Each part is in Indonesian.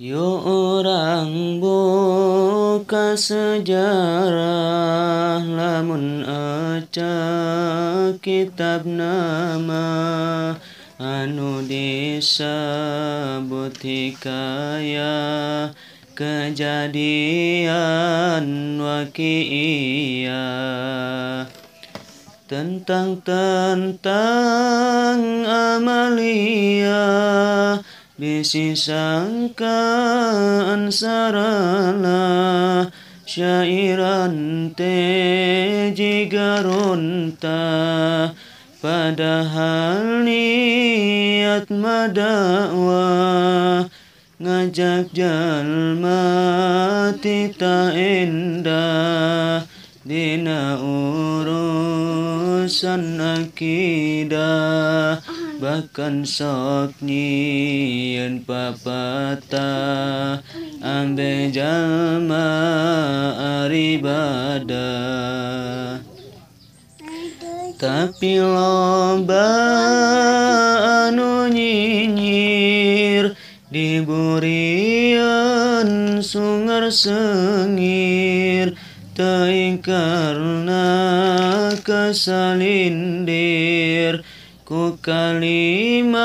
Yuk orang buka sejarah, lamun aca kitab nama anu disebut hikayah kejadian waqi'iyah tentang Amalia bisi sangkaan sarana syairan te jigaronta padahal niat madakwa ngajak jalma tita endah dina urusan akidah bahkan sok nyieun papatah ambe jalma aribadah tapi loba anu nyinyir diburian sungar sengir teuing karna kasalindir ku kalimat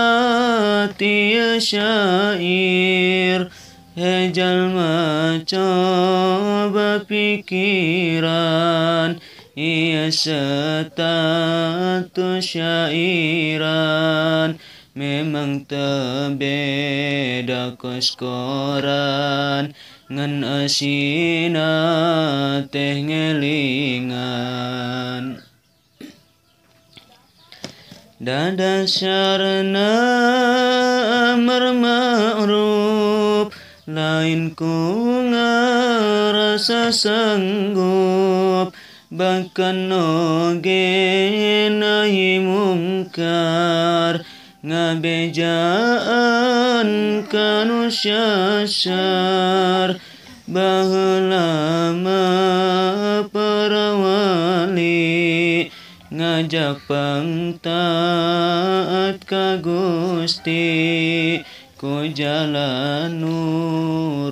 ieu syair he jalma coba pikiran ieu status syairan memang teu beda koskoran ngan asina teh ngelingan dadasarna amar ma'ruf lain ku ngarasa sanggup bahkan oge nahi mungkar ngabejaan kanu syasar baheula mah para wali ngajak pangtaat ka Gusti ku jalan nu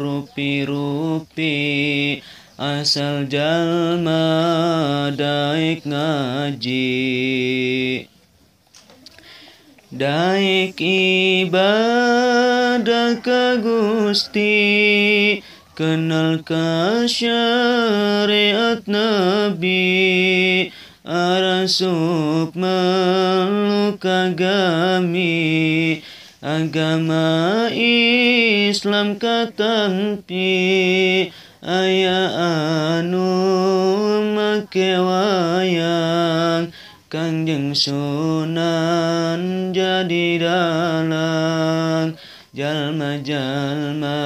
rupi-rupi asal jalma daek ngaji daek ibadah ka Gusti kenal ka syariat Nabi arasup meluk agami agama Islam katampi aya anu make wayang Kangjeng Sunan jadi dalang jalma-jalma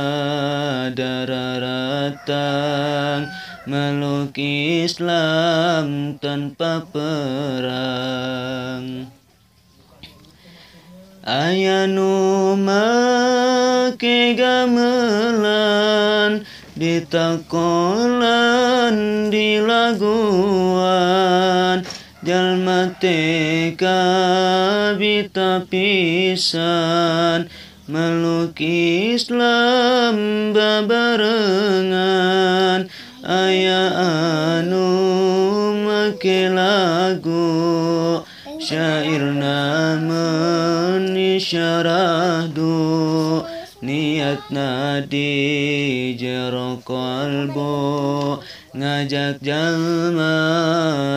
dararatang meluk Islam tanpa perang aya nu make gamelan ditakolan di laguan jalma teka bita pisan meluk Islam babarengan aya anu make lagu syairna menisyarahdu niatna di jero kalbu ngajak jalma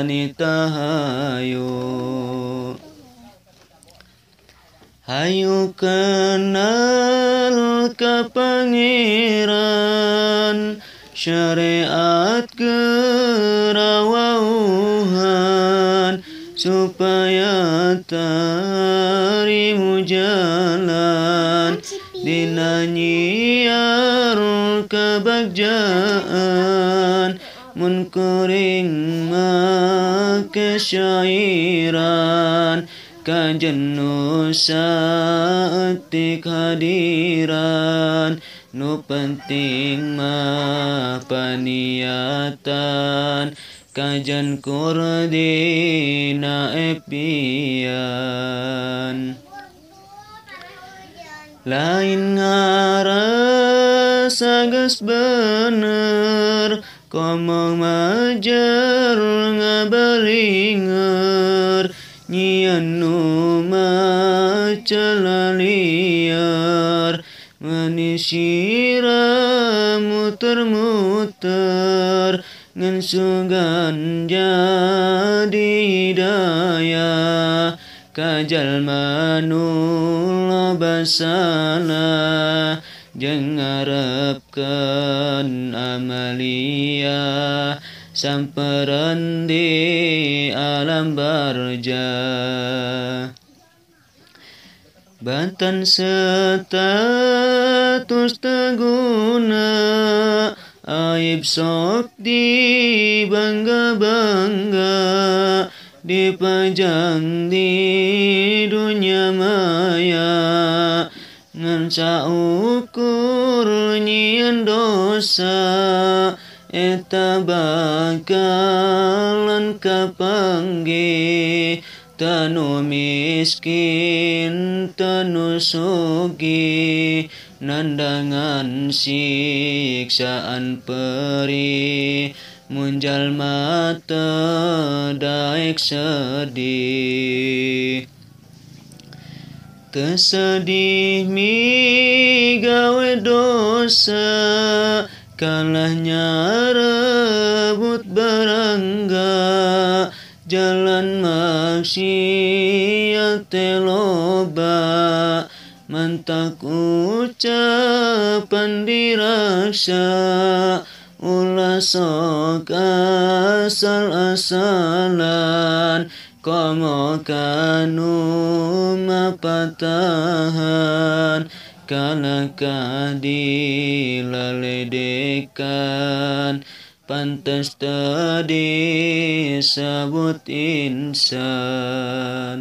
nitahayu hayu kenal ka Pangeran syariat kerawauhan supaya tarimu jalan dina nyiar kebagjaan mun kuring make syairan kajen nusa etik hadiran nu penting mah paniatan kajen kurdina epian lain ngarasa geus bener komo majer ngabalinger nyieun nu macela liar manisira muter-muter ngan sugan jadi hidayah kajalma nu lobasana jeung ngarepkeun amalia sampereun di alam barja banten status teguna aib sok dibangga-bangga dipajang di dunia maya ngan saukur nyieun dosa eta bakalan kapangge tanu miskin tanu sugih nandangan siksaan perih mun jalma teu daek sedih teu sedih migawe dosa kalah nyarebut barangga jalan maksiat teh loba mantak ucapan diraksa ulah sok asal-asalan komo kanu mapatahan kalakah dilaledekan pantes teu disebut insan